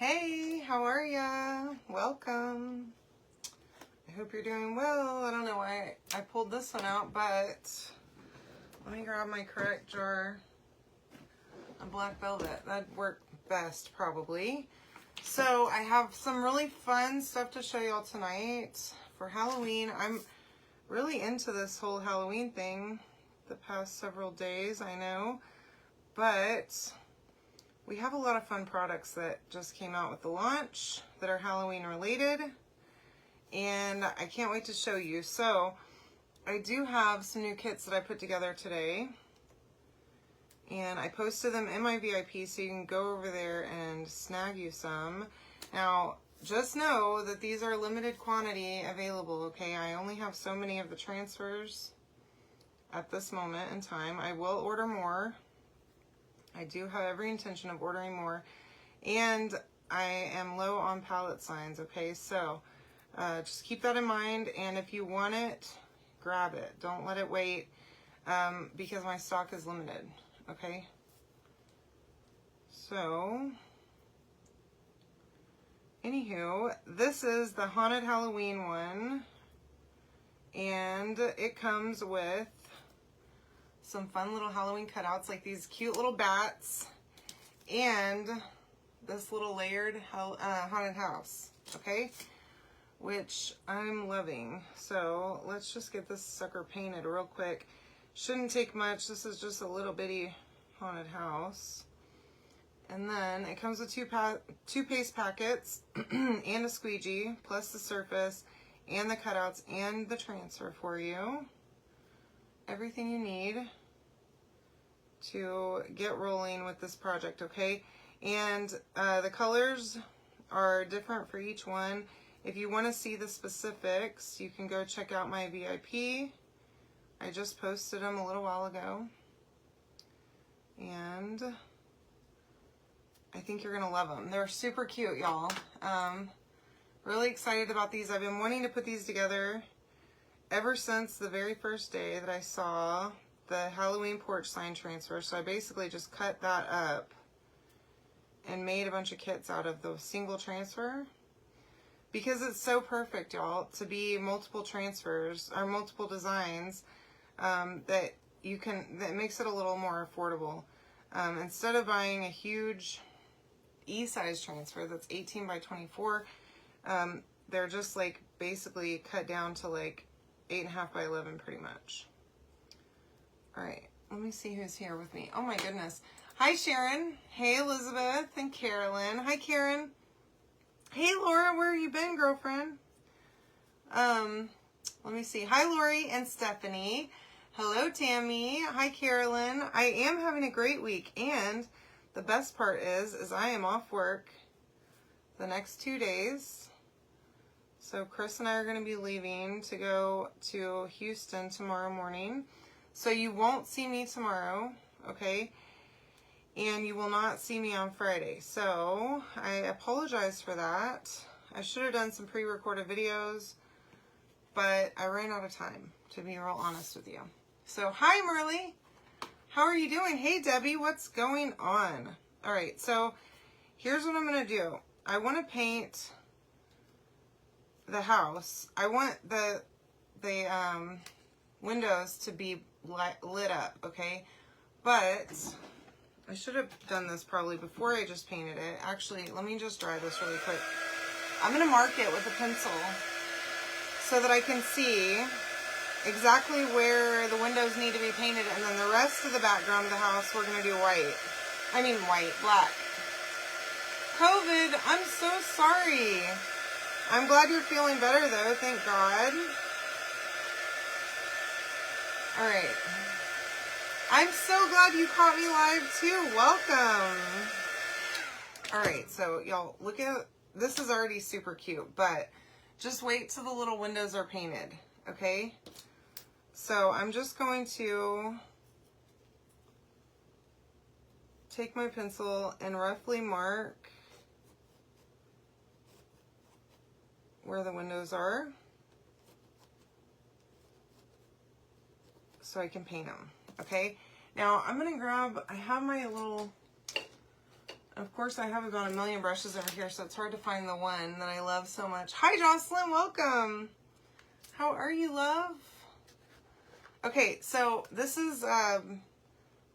Hey, how are ya? Welcome. I hope you're doing well. I don't know why I pulled this one out, but let me grab my correct jar of black velvet. That'd work best probably. So I have some really fun stuff to show y'all tonight for Halloween. I'm really into this whole Halloween thing the past several days, I know, but we have a lot of fun products that just came out with the launch that are Halloween related, and I can't wait to show you. So I do have some new kits that I put together today, and I posted them in my VIP, so you can go over there and snag you some. Now, just know that these are limited quantity available, okay? I only have so many of the transfers at this moment in time. I will order more. I do have every intention of ordering more, and I am low on palette signs, okay? So just keep that in mind, and if you want it, grab it. Don't let it wait because my stock is limited, okay? So, anywho, this is the Haunted Halloween one, and it comes with some fun little Halloween cutouts, like these cute little bats, and this little layered haunted house, okay? Which I'm loving. So let's just get this sucker painted real quick. Shouldn't take much. This is just a little bitty haunted house. And then it comes with two paste packets and a squeegee, plus the surface and the cutouts and the transfer for you. Everything you need to get rolling with this project, okay? And the colors are different for each one. If you want to see the specifics, you can go check out my VIP. I just posted them a little while ago, and I think you're gonna love them. They're super cute, y'all. Really excited about these. I've been wanting to put these together ever since the very first day that I saw the Halloween porch sign transfer. So I basically just cut that up and made a bunch of kits out of the single transfer, because it's so perfect, y'all, to be multiple transfers or multiple designs, that makes it a little more affordable. Instead of buying a huge E-size transfer that's 18 by 24, they're just like basically cut down to like 8.5 by 11 pretty much. All right, let me see who's here with me. Oh my goodness. Hi, Sharon. Hey, Elizabeth and Carolyn. Hi, Karen. Hey, Laura, where you been, girlfriend? Let me see. Hi, Lori and Stephanie. Hello, Tammy. Hi, Carolyn. I am having a great week, and the best part is I am off work the next 2 days. So Chris and I are going to be leaving to go to Houston tomorrow morning. So you won't see me tomorrow, okay? And you will not see me on Friday. So I apologize for that. I should have done some pre-recorded videos, but I ran out of time, to be real honest with you. So hi, Merly. How are you doing? Hey, Debbie, what's going on? All right, so here's what I'm going to do. I want to paint the house. I want the windows to be lit up, okay? But I should have done this probably before I just painted it. Actually, let me just dry this really quick. I'm going to mark it with a pencil so that I can see exactly where the windows need to be painted, and then the rest of the background of the house we're going to do black. COVID, I'm so sorry. I'm glad you're feeling better though, thank God. All right. I'm so glad you caught me live too. Welcome. All right, so y'all look at, this is already super cute, but just wait till the little windows are painted, okay? So I'm just going to take my pencil and roughly mark where the windows are so I can paint them, okay? Now I'm gonna grab, I have my little Of course, I have about a million brushes over here, so it's hard to find the one that I love so much. Hi, Jocelyn. Welcome. How are you, love? Okay, so this is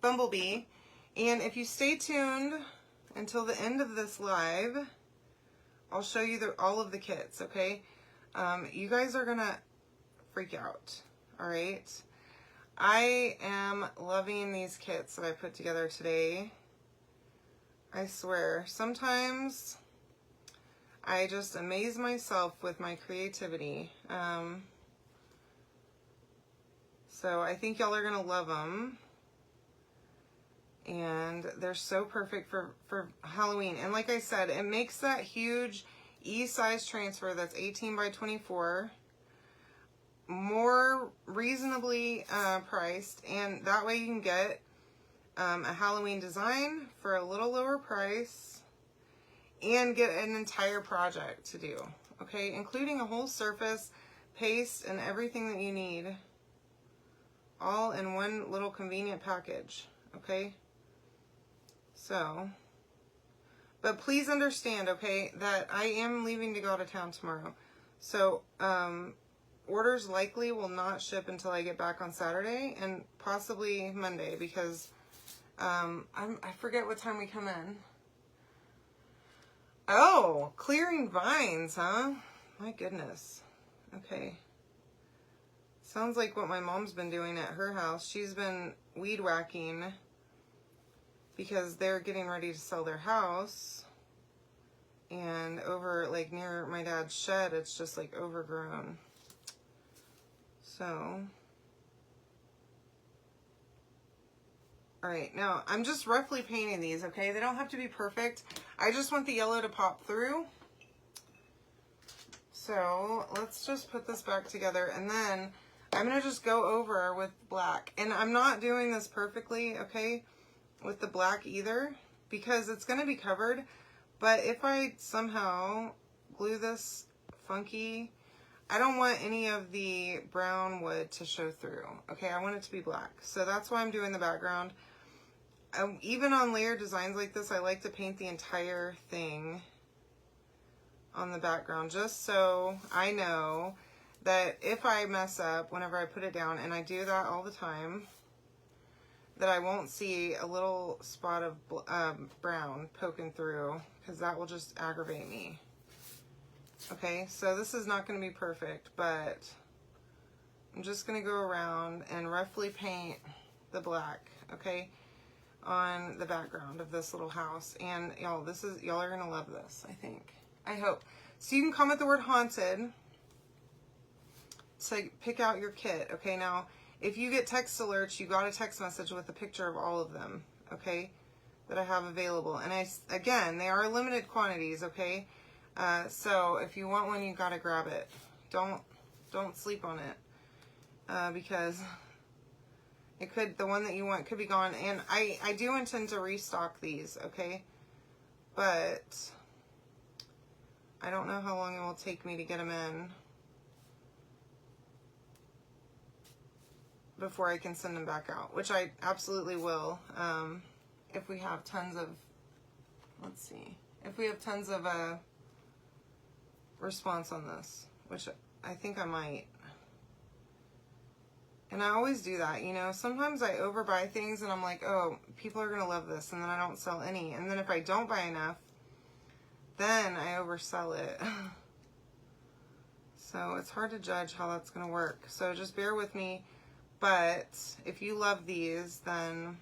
Bumblebee. And if you stay tuned until the end of this live, I'll show you all of the kits, okay? You guys are going to freak out, all right? I am loving these kits that I put together today. I swear, sometimes I just amaze myself with my creativity. So I think y'all are going to love them. And they're so perfect for Halloween. And like I said, it makes that huge E-size transfer that's 18 by 24 more reasonably priced. And that way you can get a Halloween design for a little lower price and get an entire project to do. Okay, including a whole surface, paste, and everything that you need. All in one little convenient package. Okay. So, but please understand, okay, that I am leaving to go out of town tomorrow. So, orders likely will not ship until I get back on Saturday and possibly Monday because I forget what time we come in. Oh, clearing vines, huh? My goodness. Okay. Sounds like what my mom's been doing at her house. She's been weed whacking because they're getting ready to sell their house, and over like near my dad's shed, it's just like overgrown. So, all right, now I'm just roughly painting these, okay? They don't have to be perfect. I just want the yellow to pop through. So let's just put this back together, and then I'm gonna just go over with black. And I'm not doing this perfectly, okay, with the black either, because it's going to be covered. But if I somehow glue this funky, I don't want any of the brown wood to show through. Okay, I want it to be black. So that's why I'm doing the background. Even on layered designs like this, I like to paint the entire thing on the background, just so I know that if I mess up whenever I put it down, and I do that all the time, that I won't see a little spot of brown poking through, because that will just aggravate me. Okay, so this is not going to be perfect, but I'm just going to go around and roughly paint the black, okay, on the background of this little house. And y'all, y'all are going to love this, I think. I hope. So you can comment the word haunted to pick out your kit, okay? Now, if you get text alerts, you got a text message with a picture of all of them, okay, that I have available. And again, they are limited quantities, okay? So if you want one, you gotta grab it. Don't sleep on it, because the one that you want could be gone. And I do intend to restock these, okay? But I don't know how long it will take me to get them in before I can send them back out, which I absolutely will, if we have tons of, let's see, if we have tons of response on this, which I think I might. And I always do that, you know, sometimes I overbuy things and I'm like, oh, people are gonna love this, and then I don't sell any, and then if I don't buy enough, then I oversell it. So it's hard to judge how that's gonna work, so just bear with me. But if you love these, then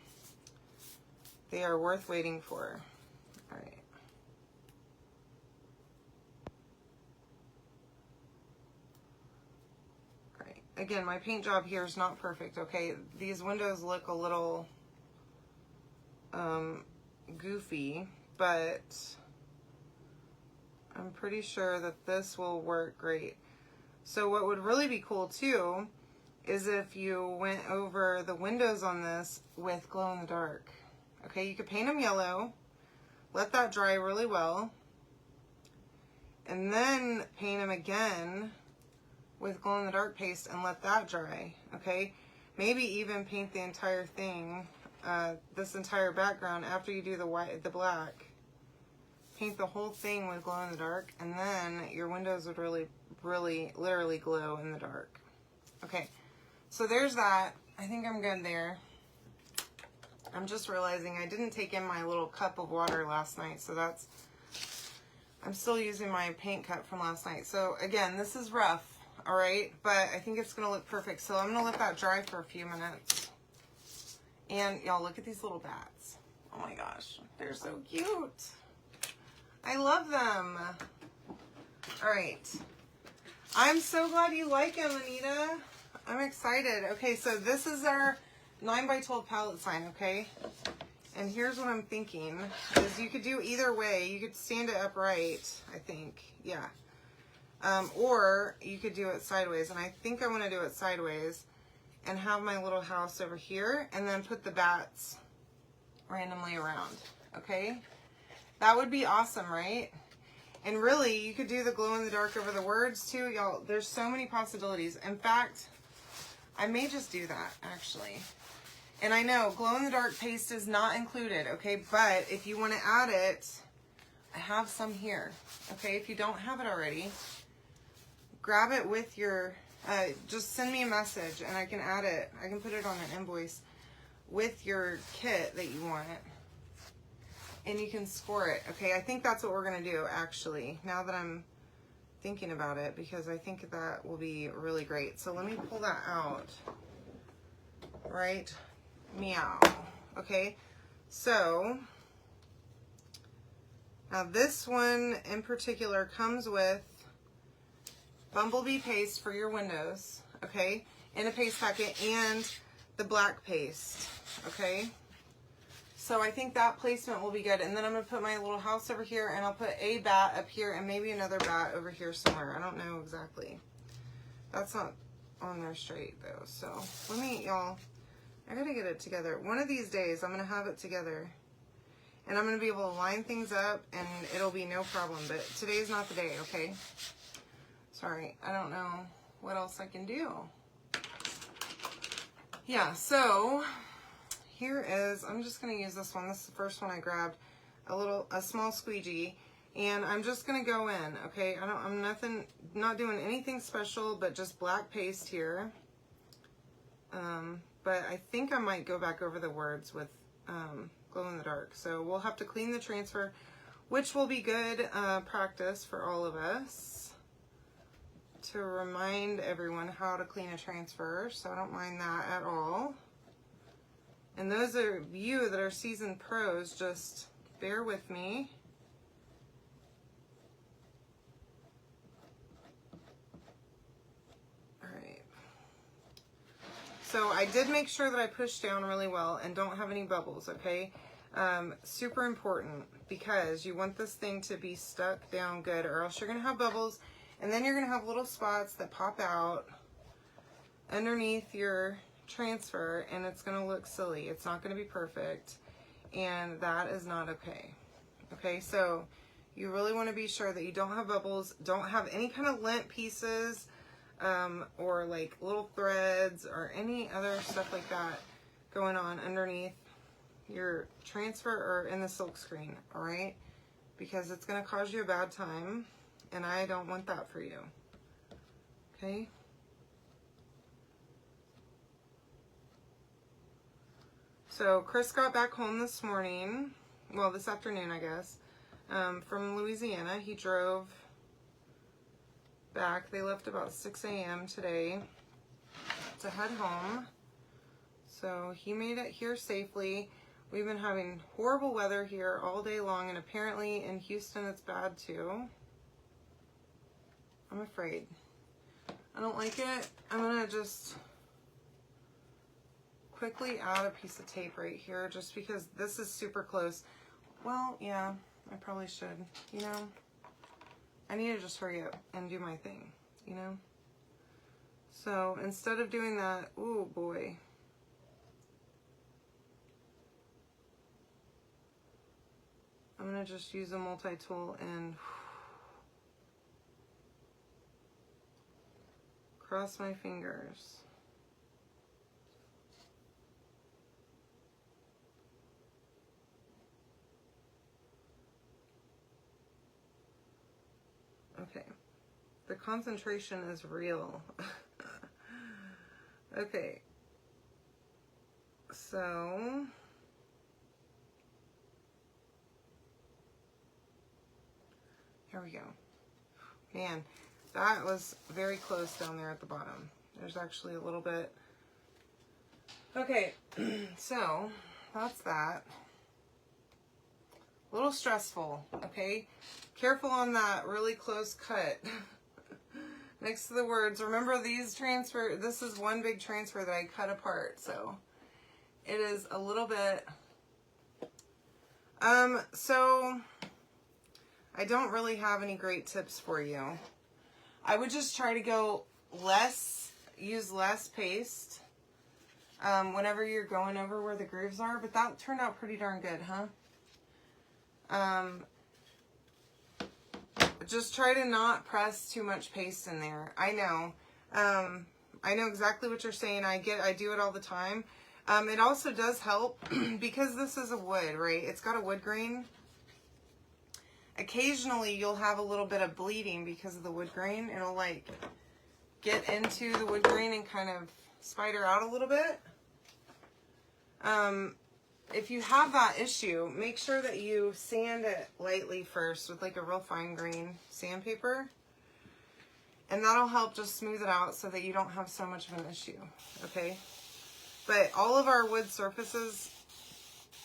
they are worth waiting for. All right. All right. Again, my paint job here is not perfect, okay? These windows look a little goofy, but I'm pretty sure that this will work great. So what would really be cool too is if you went over the windows on this with glow in the dark. Okay, you could paint them yellow, let that dry really well, and then paint them again with glow in the dark paste and let that dry. Okay, maybe even paint the entire thing, this entire background after you do the black. paint the whole thing with glow in the dark, and then your windows would really, literally glow in the dark. Okay, so there's that. I think I'm good there. I'm just realizing I didn't take in my little cup of water last night, so that's, I'm still using my paint cup from last night. So again, this is rough, all right, but I think it's gonna look perfect. So I'm gonna let that dry for a few minutes. And y'all, look at these little bats. Oh my gosh, they're so cute. I love them. All right. I'm so glad you like them, Anita. I'm excited. Okay, so this is our 9x12 palette sign, okay? And here's what I'm thinking, is you could do either way. You could stand it upright, I think. Yeah. Or you could do it sideways. And I think I want to do it sideways and have my little house over here and then put the bats randomly around, okay? That would be awesome, right? And really, you could do the glow in the dark over the words too. Y'all, there's so many possibilities. In fact, I may just do that, actually. And I know glow in the dark paste is not included, okay? But if you want to add it, I have some here, okay? If you don't have it already, grab it with your, just send me a message and I can add it. I can put it on an invoice with your kit that you want. And you can score it, okay? I think that's what we're going to do, actually, now that I'm thinking about it, because I think that will be really great. So let me pull that out. Right? Meow. Okay? So, now this one in particular comes with Bumblebee paste for your windows, okay? In a paste packet, and the black paste, okay? So I think that placement will be good. And then I'm going to put my little house over here, and I'll put a bat up here and maybe another bat over here somewhere. I don't know exactly. That's not on there straight though. So let me, y'all, I got to get it together. One of these days I'm going to have it together and I'm going to be able to line things up and it'll be no problem. But today's not the day, okay? Sorry, I don't know what else I can do. Yeah, so here is, I'm just going to use this one. This is the first one I grabbed, a small squeegee, and I'm just going to go in, okay? I'm not doing anything special, but just black paste here. But I think I might go back over the words with glow in the dark. So we'll have to clean the transfer, which will be good practice for all of us to remind everyone how to clean a transfer. So I don't mind that at all. And those of you that are seasoned pros, just bear with me. All right. So I did make sure that I push down really well and don't have any bubbles, okay? Super important, because you want this thing to be stuck down good, or else you're going to have bubbles, and then you're going to have little spots that pop out underneath your transfer, and it's going to look silly. It's not going to be perfect, and that is not okay. Okay, so you really want to be sure that you don't have bubbles, don't have any kind of lint pieces, or like little threads or any other stuff like that going on underneath your transfer or in the silk screen, all right? Because it's going to cause you a bad time, and I don't want that for you. Okay? So Chris got back home this morning, well, this afternoon, I guess, from Louisiana. He drove back. They left about 6 a.m. today to head home. So he made it here safely. We've been having horrible weather here all day long, and apparently in Houston it's bad too. I'm afraid. I don't like it. I'm gonna just quickly add a piece of tape right here, just because this is super close. Well, yeah, I probably should, you know. I need to just hurry up and do my thing, you know. So instead of doing that, oh boy. I'm gonna just use a multi-tool and cross my fingers. Okay. The concentration is real. Okay. So, here we go. Man, that was very close down there at the bottom. There's actually a little bit. Okay, so that's that. A little stressful, okay? Careful on that really close cut. Next to the words. Remember these transfer, this is one big transfer that I cut apart, so it is a little bit, so I don't really have any great tips for you. I would just try to go less, use less paste whenever you're going over where the grooves are, but that turned out pretty darn good, huh? Just try to not press too much paste in there. I know exactly what you're saying. I do it all the time. It also does help because this is a wood, right? It's got a wood grain. Occasionally you'll have a little bit of bleeding because of the wood grain. It'll like get into the wood grain and kind of spider out a little bit. If you have that issue, make sure that you sand it lightly first with like a real fine grain sandpaper. And that'll help just smooth it out so that you don't have so much of an issue, okay? But all of our wood surfaces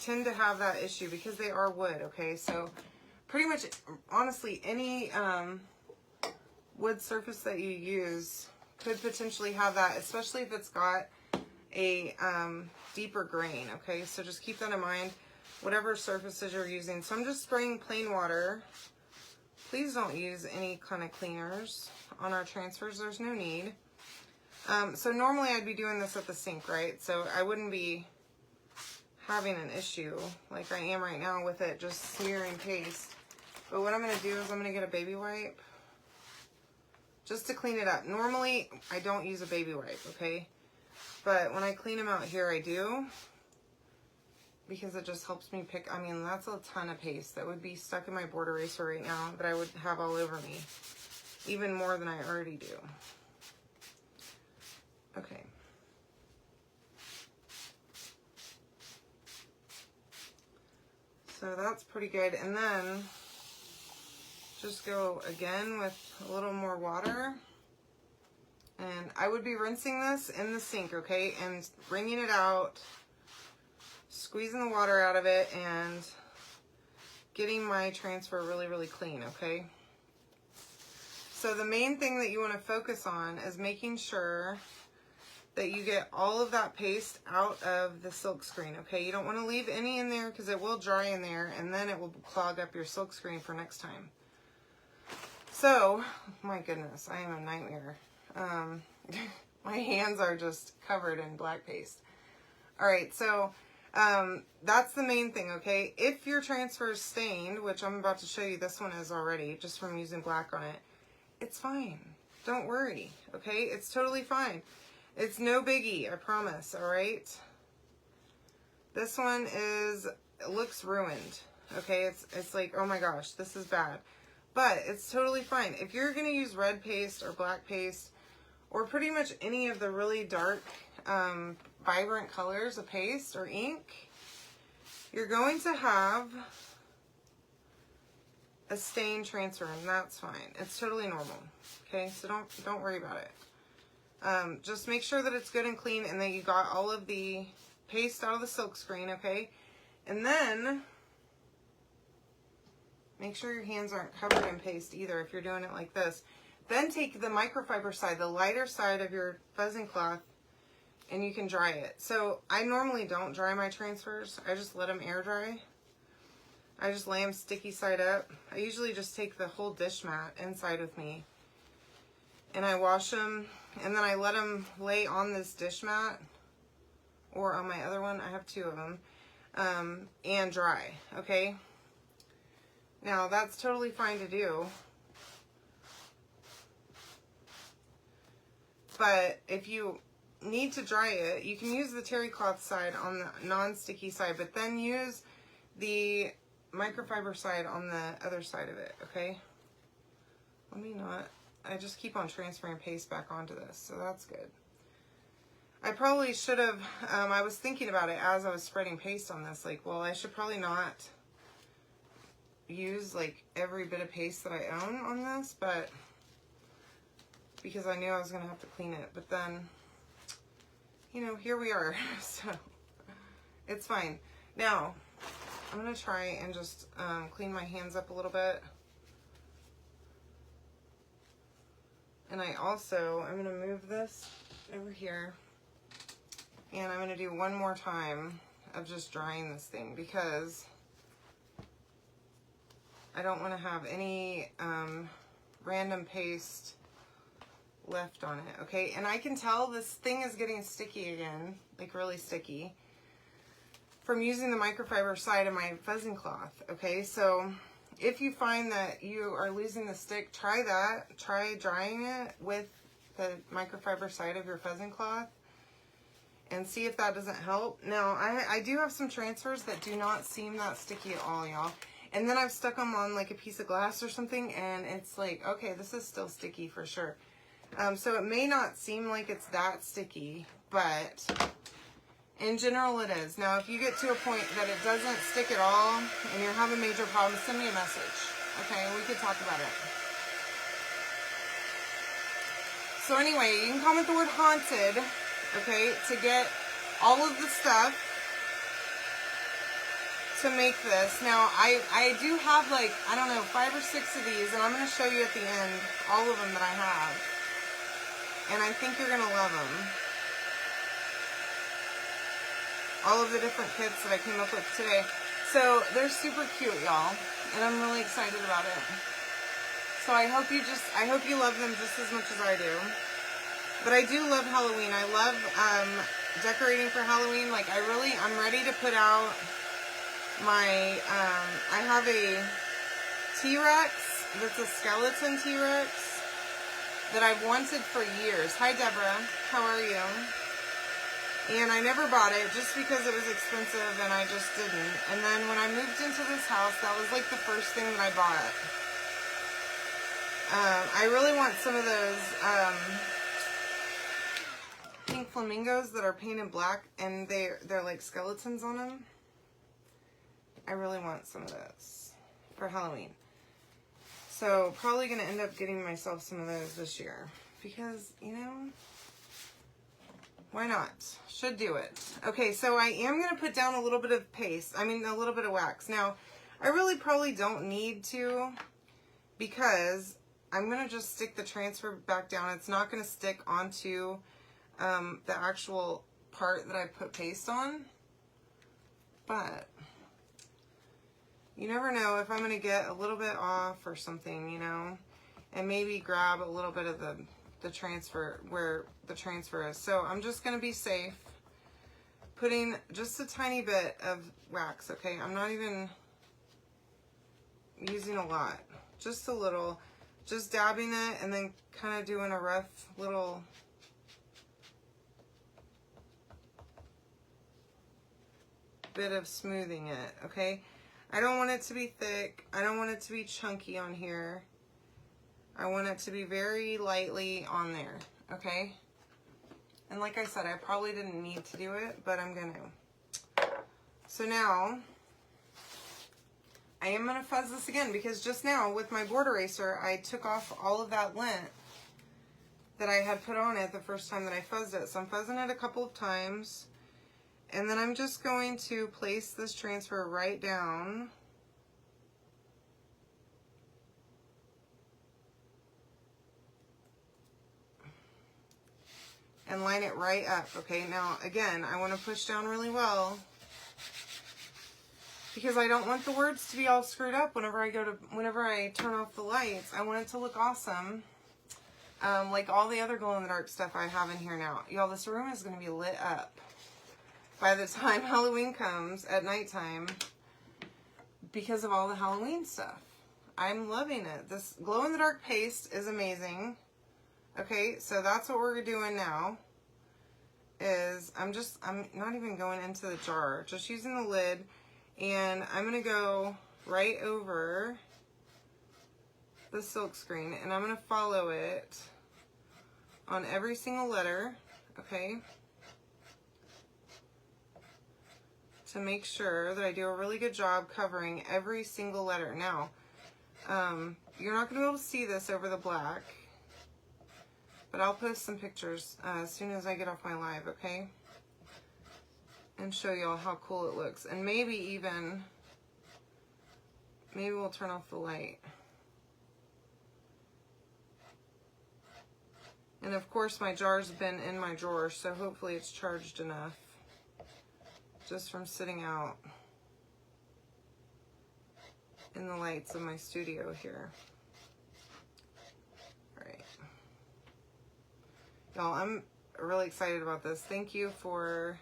tend to have that issue because they are wood, okay? So pretty much, honestly, any wood surface that you use could potentially have that, especially if it's got a deeper grain, okay? So just keep that in mind, whatever surfaces you're using. So I'm just spraying plain water. Please don't use any kind of cleaners on our transfers. There's no need. So normally I'd be doing this at the sink, right? So I wouldn't be having an issue like I am right now with it just smearing paste. But what I'm going to do is I'm going to get a baby wipe just to clean it up. Normally I don't use a baby wipe, okay? But when I clean them out here, I do, because it just helps me pick. I mean, that's a ton of paste that would be stuck in my board eraser right now that I would have all over me, even more than I already do. Okay. So that's pretty good. And then just go again with a little more water. And I would be rinsing this in the sink, okay? And wringing it out, squeezing the water out of it, and getting my transfer really, really clean, okay? So the main thing that you want to focus on is making sure that you get all of that paste out of the silk screen, okay? You don't want to leave any in there because it will dry in there, and then it will clog up your silk screen for next time. So, my goodness, I am a nightmare. My hands are just covered in black paste. All right, so that's the main thing, okay? If your transfer is stained, which I'm about to show you, this one is already, just from using black on it, it's fine. Don't worry, okay? It's totally fine. It's no biggie, I promise, all right? This one it looks ruined, okay? It's like, oh my gosh, this is bad. But it's totally fine. If you're going to use red paste or black paste, or pretty much any of the really dark, vibrant colors of paste or ink, you're going to have a stain transfer, and that's fine. It's totally normal, okay? So don't worry about it. Just make sure that it's good and clean and that you got all of the paste out of the silk screen, okay? And then make sure your hands aren't covered in paste either if you're doing it like this. Then take the microfiber side, the lighter side of your fuzzing cloth, and you can dry it. So I normally don't dry my transfers. I just let them air dry. I just lay them sticky side up. I usually just take the whole dish mat inside with me, and I wash them, and then I let them lay on this dish mat, or on my other one, I have two of them, and dry, okay? Now that's totally fine to do. But if you need to dry it, you can use the terry cloth side on the non-sticky side, but then use the microfiber side on the other side of it, okay? Let me not. I just keep on transferring paste back onto this, so that's good. I probably should have, I was thinking about it as I was spreading paste on this, like, well, I should probably not use like every bit of paste that I own on this, but because I knew I was going to have to clean it, but then, you know, here we are, so it's fine. Now, I'm going to try and just clean my hands up a little bit. And I'm going to move this over here, and I'm going to do one more time of just drying this thing because I don't want to have any random paste left on it, okay? And I can tell this thing is getting sticky again, like really sticky, from using the microfiber side of my fuzzing cloth, okay? So if you find that you are losing the stick, try that. Try drying it with the microfiber side of your fuzzing cloth and see if that doesn't help. Now, I do have some transfers that do not seem that sticky at all, y'all. And then I've stuck them on like a piece of glass or something, and it's like, okay, this is still sticky for sure. So it may not seem like it's that sticky, but in general it is. Now, if you get to a point that it doesn't stick at all and you're having major problems, send me a message, okay? We could talk about it. So anyway, you can comment the word haunted, okay, to get all of the stuff to make this. Now, I do have like, I don't know, 5 or 6 of these, and I'm going to show you at the end all of them that I have. And I think you're going to love them. All of the different kits that I came up with today. So they're super cute, y'all, and I'm really excited about it. So I hope you love them just as much as I do. But I do love Halloween. I love decorating for Halloween. Like I'm ready to put out my, I have a T-Rex that's a skeleton T-Rex that I've wanted for years. Hi, Deborah. How are you? And I never bought it just because it was expensive, and I just didn't. And then when I moved into this house, that was like the first thing that I bought. I really want some of those pink flamingos that are painted black, and they're like skeletons on them. I really want some of those for Halloween. So probably going to end up getting myself some of those this year because, you know, why not? Should do it. Okay, so I am going to put down a little bit of paste. I mean, a little bit of wax. Now, I really probably don't need to because I'm going to just stick the transfer back down. It's not going to stick onto the actual part that I put paste on. But you never know if I'm going to get a little bit off or something, you know, and maybe grab a little bit of the transfer where the transfer is. So I'm just going to be safe, putting just a tiny bit of wax, okay? I'm not even using a lot, just a little, just dabbing it and then kind of doing a rough little bit of smoothing it, okay? I don't want it to be thick. I don't want it to be chunky on here. I want it to be very lightly on there, okay? And like I said, I probably didn't need to do it, but I'm going to. So now, I am going to fuzz this again because just now with my board eraser, I took off all of that lint that I had put on it the first time that I fuzzed it. So I'm fuzzing it a couple of times. And then I'm just going to place this transfer right down. And line it right up, okay? Now, again, I want to push down really well because I don't want the words to be all screwed up whenever I turn off the lights. I want it to look awesome. Like all the other glow-in-the-dark stuff I have in here now. Y'all, this room is going to be lit up by the time Halloween comes at nighttime because of all the Halloween stuff. I'm loving it. This glow-in-the-dark paste is amazing. Okay, so that's what we're doing now. I'm not even going into the jar, just using the lid, and I'm gonna go right over the silk screen, and I'm going to follow it on every single letter, okay? To make sure that I do a really good job covering every single letter. Now, you're not going to be able to see this over the black, but I'll post some pictures as soon as I get off my live, okay? And show y'all how cool it looks. And maybe we'll turn off the light. And of course my jar's been in my drawer, so hopefully it's charged enough. Just from sitting out in the lights of my studio here. All right. Y'all, I'm really excited about this. Thank you for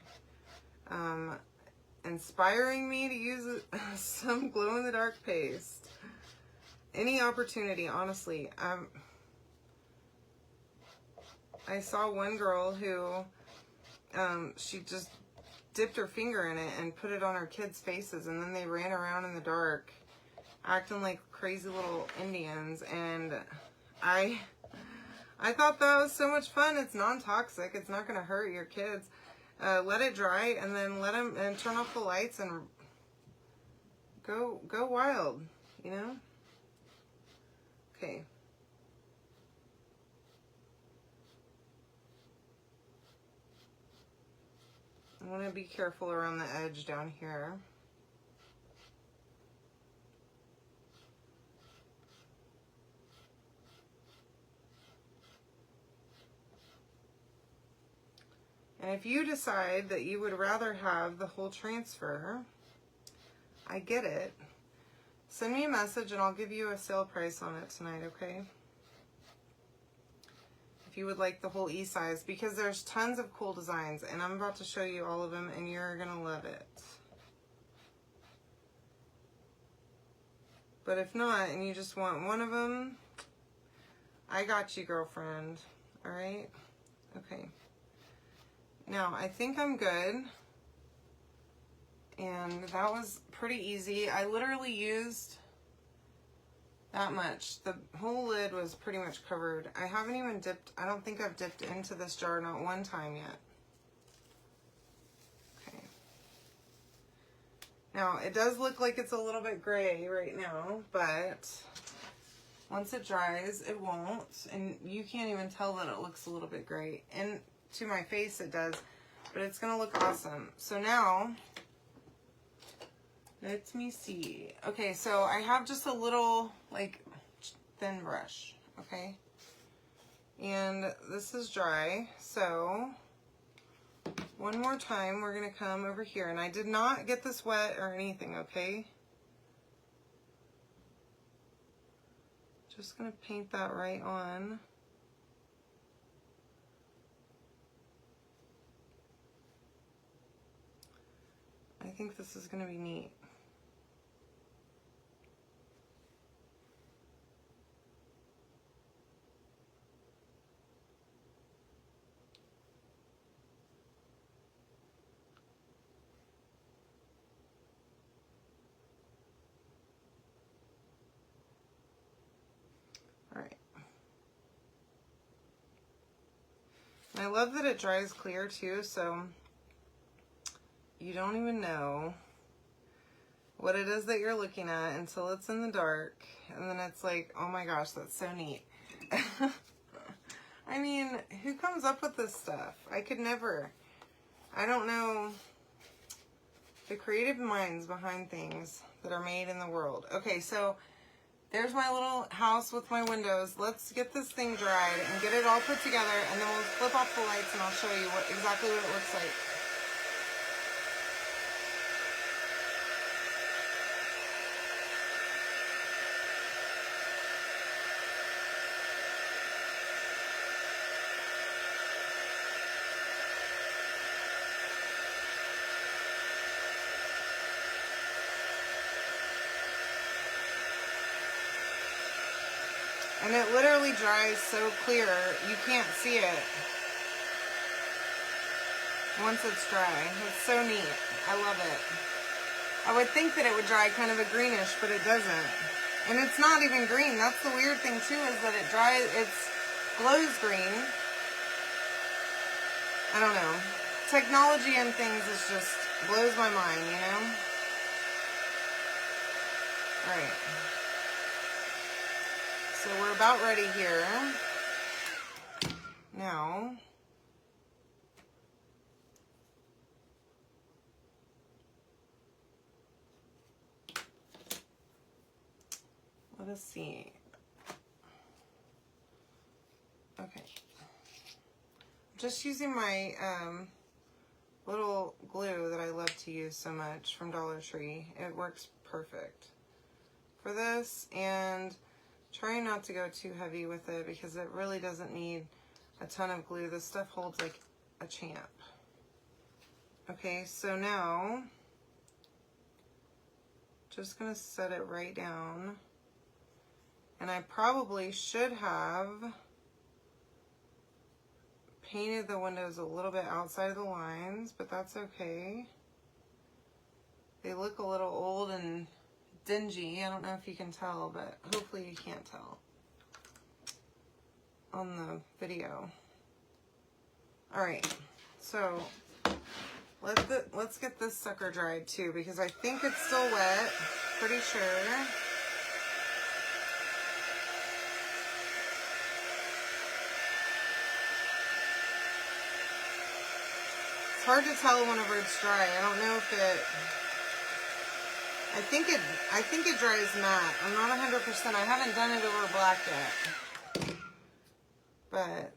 inspiring me to use some glow-in-the-dark paste. Any opportunity, honestly. I saw one girl who she just dipped her finger in it and put it on her kids' faces, and then they ran around in the dark acting like crazy little Indians, and I thought that was so much fun. It's non-toxic. It's not going to hurt your kids. Let it dry, and then let them, and turn off the lights and go wild, you know? Okay. I'm going to be careful around the edge down here. And if you decide that you would rather have the whole transfer, I get it. Send me a message and I'll give you a sale price on it tonight, okay? If you would like the whole E-size, because there's tons of cool designs, and I'm about to show you all of them, and you're gonna love it. But if not, and you just want one of them, I got you, girlfriend. All right? Okay. Now, I think I'm good. And that was pretty easy. I literally used that much. The whole lid was pretty much covered. I haven't even dipped, I don't think I've dipped into this jar not one time yet. Okay. Now, it does look like it's a little bit gray right now, but once it dries, it won't. And you can't even tell that it looks a little bit gray. And to my face, it does, but it's gonna look awesome. So now, let me see. Okay, so I have just a little, like, thin brush, okay? And this is dry, so one more time, we're gonna come over here. And I did not get this wet or anything, okay? Just gonna paint that right on. I think this is gonna be neat. I love that it dries clear too, so you don't even know what it is that you're looking at until it's in the dark, and then it's like, oh my gosh, that's so neat. I mean, who comes up with this stuff? I could never. I don't know the creative minds behind things that are made in the world. Okay, so there's my little house with my windows. Let's get this thing dried and get it all put together, and then we'll flip off the lights and I'll show you exactly what it looks like. And it literally dries so clear, you can't see it once it's dry. It's so neat. I love it. I would think that it would dry kind of a greenish, but it doesn't. And it's not even green. That's the weird thing too, is that it glows green. I don't know. Technology and things is just blows my mind, you know? Alright. So we're about ready here. Now, let us see. Okay. Just using my little glue that I love to use so much from Dollar Tree. It works perfect for this, and trying not to go too heavy with it because it really doesn't need a ton of glue. This stuff holds like a champ. Okay, so now just gonna set it right down, and I probably should have painted the windows a little bit outside of the lines, but that's okay. They look a little old and dingy. I don't know if you can tell, but hopefully you can't tell on the video. All right, so let's get this sucker dried too, because I think it's still wet, pretty sure. It's hard to tell whenever it's dry. I don't know if it, I think it dries matte. I'm not 100%. I haven't done it over black yet. But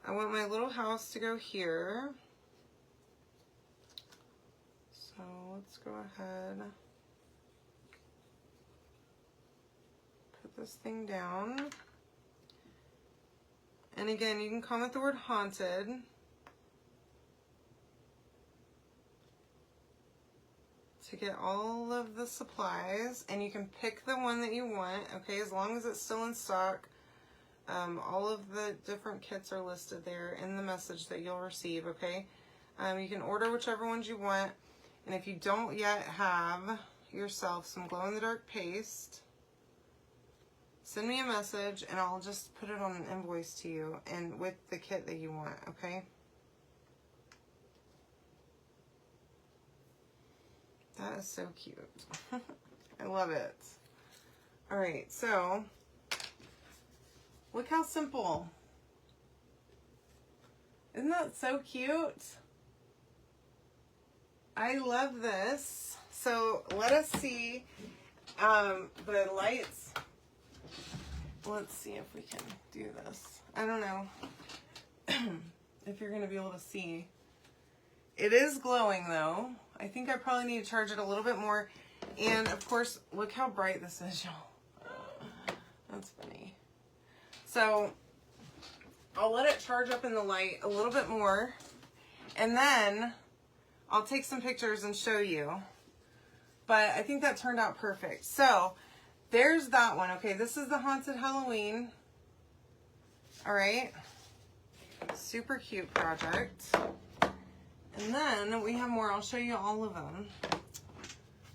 I want my little house to go here. So let's go ahead. Put this thing down. And again, you can comment the word haunted. To get all of the supplies, and you can pick the one that you want, okay, as long as it's still in stock. All of the different kits are listed there in the message that you'll receive, okay? You can order whichever ones you want, and if you don't yet have yourself some glow-in-the-dark paste, send me a message and I'll just put it on an invoice to you and with the kit that you want, okay? That is so cute. I love it. All right, so look how simple. Isn't that so cute? I love this. So let us see the lights. Let's see if we can do this. I don't know if you're going to be able to see. It is glowing though. I think I probably need to charge it a little bit more. And of course, look how bright this is, y'all. That's funny. So I'll let it charge up in the light a little bit more. And then I'll take some pictures and show you. But I think that turned out perfect. So there's that one. Okay, this is the Haunted Halloween. All right. Super cute project. And then we have more. I'll show you all of them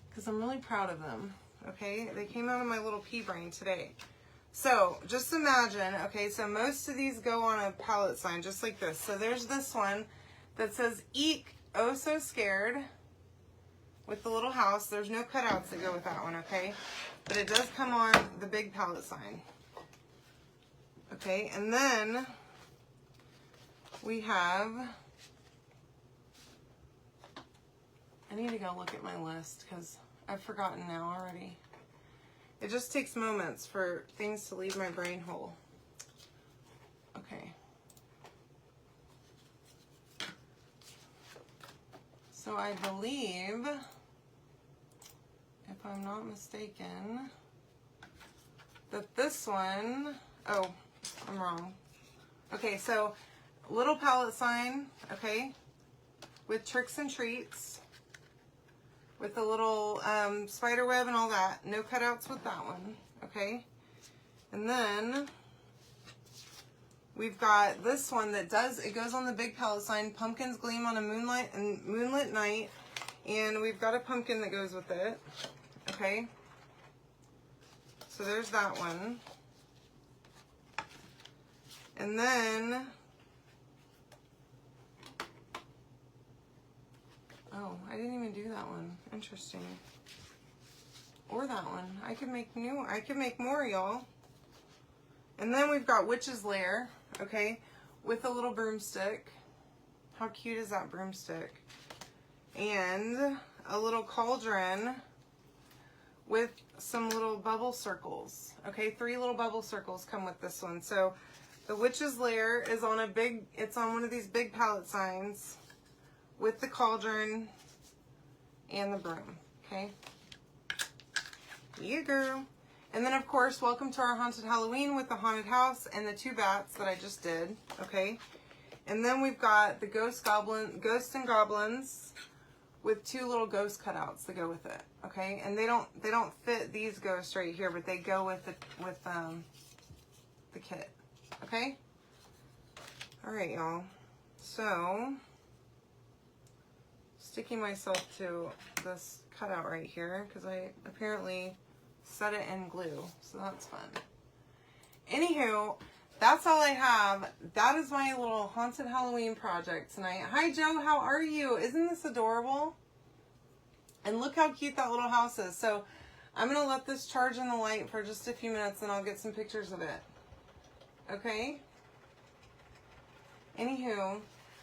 because I'm really proud of them. Okay, they came out of my little pea brain today. So just imagine, okay, so most of these go on a pallet sign just like this. So there's this one that says "Eek, oh so scared," with the little house. There's no cutouts that go with that one, okay? But it does come on the big pallet sign. Okay, and then we have, I need to go look at my list because I've forgotten now already. It just takes moments for things to leave my brain hole. Okay. So I believe, if I'm not mistaken, that this one, oh, I'm wrong. Okay, so little pallet sign, okay, with tricks and treats. With the little spider web and all that. No cutouts with that one, okay? And then we've got this one that it goes on the big pallet sign, "Pumpkins gleam on a moonlit night." And we've got a pumpkin that goes with it, okay? So there's that one. And then, oh, I didn't even do that one. Interesting. Or that one. I could make more, y'all. And then we've got Witch's Lair, okay, with a little broomstick. How cute is that broomstick? And a little cauldron with some little bubble circles. Okay, 3 little bubble circles come with this one. So the Witch's Lair is on it's on one of these big pallet signs with the cauldron and the broom. Okay. Yeah, girl. And then, of course, welcome to our haunted Halloween with the haunted house and the 2 bats that I just did. Okay. And then we've got the ghosts and goblins with 2 little ghost cutouts that go with it. Okay. And they don't fit these ghosts right here, but they go with the kit. Okay. All right, y'all. So, sticking myself to this cutout right here because I apparently set it in glue, so that's fun. Anywho, that's all I have. That is my little haunted Halloween project tonight. Hi, Joe. How are you? Isn't this adorable? And look how cute that little house is. So I'm going to let this charge in the light for just a few minutes and I'll get some pictures of it. Okay? Anywho,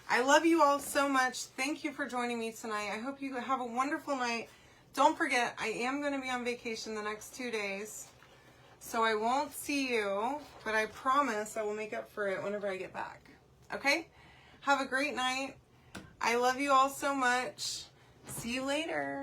I love you all so much. Thank you for joining me tonight. I hope you have a wonderful night. Don't forget, I am going to be on vacation the next 2 days, so I won't see you, but I promise I will make up for it whenever I get back. Okay? Have a great night. I love you all so much. See you later.